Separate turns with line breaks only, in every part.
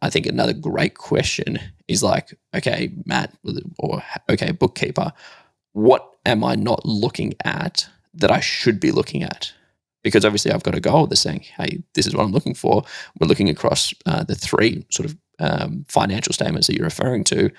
I think another great question is like, okay, Matt, or okay, bookkeeper, what am I not looking at that I should be looking at? Because obviously I've got a goal that's saying, hey, this is what I'm looking for. We're looking across the three sort of financial statements that you're referring to.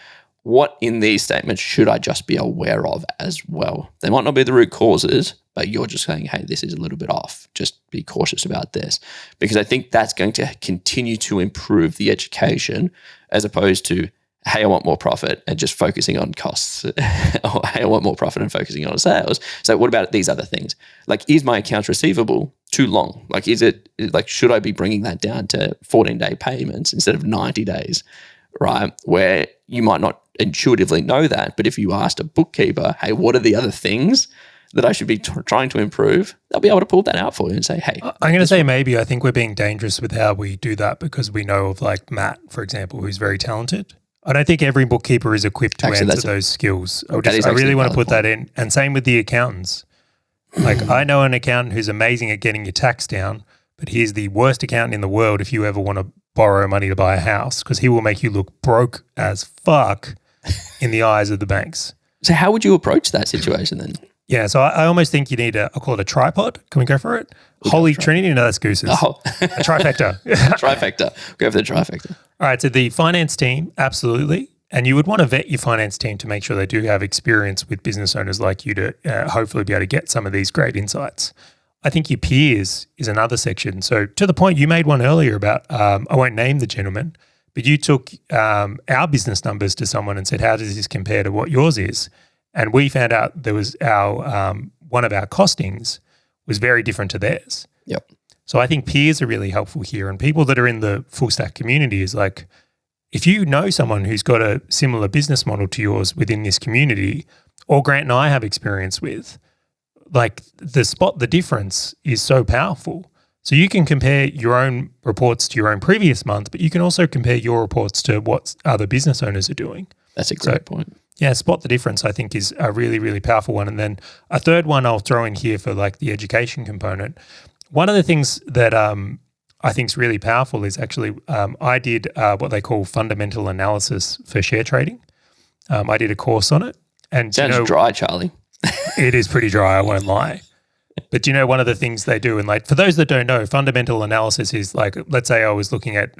What in these statements should I just be aware of as well? They might not be the root causes, but you're just saying, hey, this is a little bit off. Just be cautious about this. Because I think that's going to continue to improve the education as opposed to, hey, I want more profit and just focusing on costs. Or hey, I want more profit and focusing on sales. So what about these other things? Like, is my accounts receivable too long? Like, should I be bringing that down to 14-day payments instead of 90 days, right? Where you might not intuitively know that, but if you asked a bookkeeper, hey, what are the other things that I should be trying to improve, they'll be able to pull that out for you and say, hey.
I'm going to say maybe I think we're being dangerous with how we do that because we know of like Matt, for example, who's very talented. I don't think every bookkeeper is equipped to answer those skills. I really want to put that in. And same with the accountants. Like I know an accountant who's amazing at getting your tax down, but he's the worst accountant in the world if you ever want to borrow money to buy a house because he will make you look broke as fuck in the eyes of the banks.
So how would you approach that situation then?
Yeah, so I almost think you need I'll call it a tripod. Can we go for it? Holy Trinity? No, that's Goose's.
Oh.
A trifecta.
Trifecta. Go for the trifecta.
All right, so the finance team, absolutely. And you would want to vet your finance team to make sure they do have experience with business owners like you to hopefully be able to get some of these great insights. I think your peers is another section. So to the point you made one earlier about, I won't name the gentleman, but you took our business numbers to someone and said, how does this compare to what yours is? And we found out there was one of our costings was very different to theirs.
Yep.
So I think peers are really helpful here. And people that are in the full stack community is like, if you know someone who's got a similar business model to yours within this community, or Grant and I have experience with, like the difference is so powerful. So you can compare your own reports to your own previous month, but you can also compare your reports to what other business owners are doing.
That's a great point.
Yeah, spot the difference I think is a really, really powerful one. And then a third one I'll throw in here for like the education component. One of the things that I think is really powerful is actually I did what they call fundamental analysis for share trading. I did a course on it. And
sounds dry, Charlie.
It is pretty dry, I won't lie. But one of the things they do, and like for those that don't know, fundamental analysis is like, let's say I was looking at,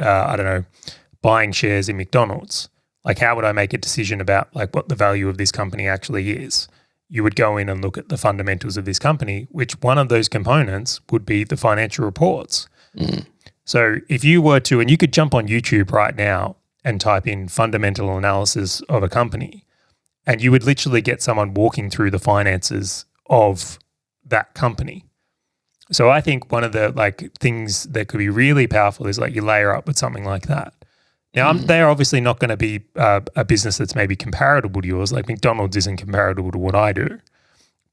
buying shares in McDonald's. Like how would I make a decision about like what the value of this company actually is? You would go in and look at the fundamentals of this company, which one of those components would be the financial reports.
Mm.
So if you were to, and you could jump on YouTube right now and type in fundamental analysis of a company, and you would literally get someone walking through the finances of that company. So I think one of the like things that could be really powerful is like you layer up with something like that. Now, they're obviously not going to be a business that's maybe comparable to yours. Like McDonald's isn't comparable to what I do.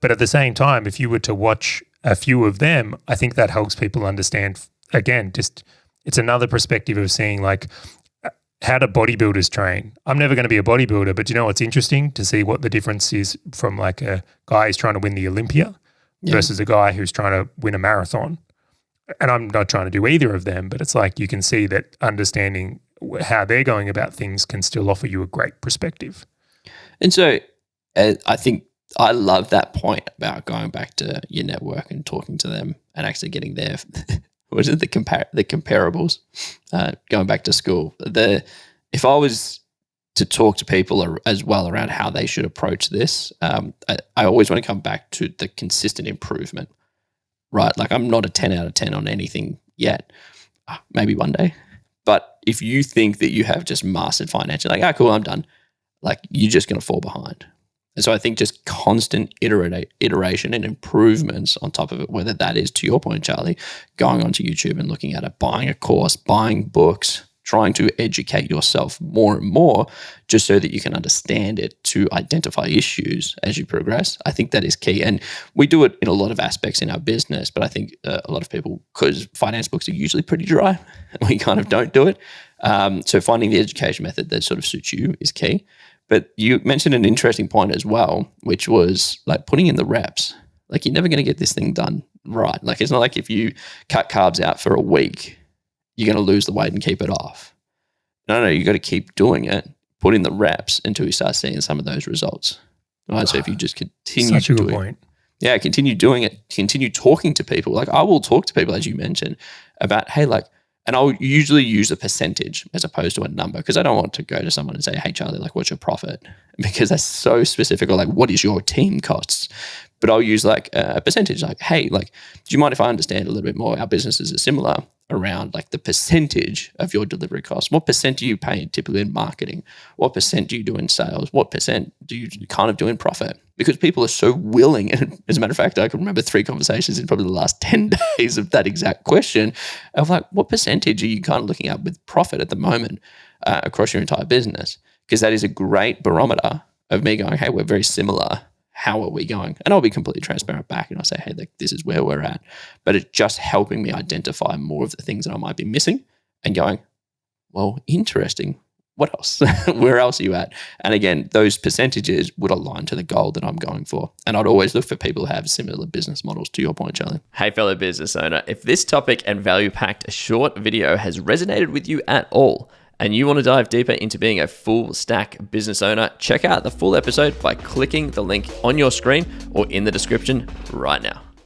But at the same time, if you were to watch a few of them, I think that helps people understand, again, just it's another perspective of seeing like how do bodybuilders train? I'm never going to be a bodybuilder, but what's interesting to see what the difference is from like a guy who's trying to win the Olympia versus a guy who's trying to win a marathon. And I'm not trying to do either of them, but it's like you can see that understanding how they're going about things can still offer you a great perspective.
And so I think I love that point about going back to your network and talking to them and actually getting their, what is it, the comparables, going back to school. If I was to talk to people as well around how they should approach this, I always want to come back to the consistent improvement, right? Like I'm not a 10 out of 10 on anything yet, maybe one day. But if you think that you have just mastered finance, you're like, cool, I'm done. Like you're just going to fall behind. And so I think just constant iteration and improvements on top of it, whether that is, to your point, Charlie, going onto YouTube and looking at it, buying a course, buying books, trying to educate yourself more and more just so that you can understand it to identify issues as you progress. I think that is key. And we do it in a lot of aspects in our business, but I think a lot of people, because finance books are usually pretty dry, we kind of don't do it. So finding the education method that sort of suits you is key. But you mentioned an interesting point as well, which was like putting in the reps. Like you're never going to get this thing done right. Like it's not like if you cut carbs out for a week, you're going to lose the weight and keep it off. No, you got to keep doing it, put in the reps until you start seeing some of those results. Right? So if you just continue
Such a good
doing,
point.
yeah, continue doing it, continue talking to people. Like I will talk to people, as you mentioned, about, hey, like, and I'll usually use a percentage as opposed to a number, because I don't want to go to someone and say, hey, Charlie, like, what's your profit? Because that's so specific, or like, what is your team costs? But I'll use like a percentage, like, hey, like, do you mind if I understand a little bit more? Our businesses are similar around like the percentage of your delivery costs. What percent do you pay typically in marketing? What percent do you do in sales? What percent do you kind of do in profit? Because people are so willing. And as a matter of fact, I can remember 3 conversations in probably the last 10 days of that exact question of like, what percentage are you kind of looking at with profit at the moment across your entire business? Because that is a great barometer of me going, hey, we're very similar. How are we going? And I'll be completely transparent back and I'll say, hey, like, this is where we're at. But it's just helping me identify more of the things that I might be missing and going, well, interesting. What else? Where else are you at? And again, those percentages would align to the goal that I'm going for. And I'd always look for people who have similar business models, to your point, Charlie.
Hey, fellow business owner, if this topic and value-packed short video has resonated with you at all, and you want to dive deeper into being a full stack business owner, check out the full episode by clicking the link on your screen or in the description right now.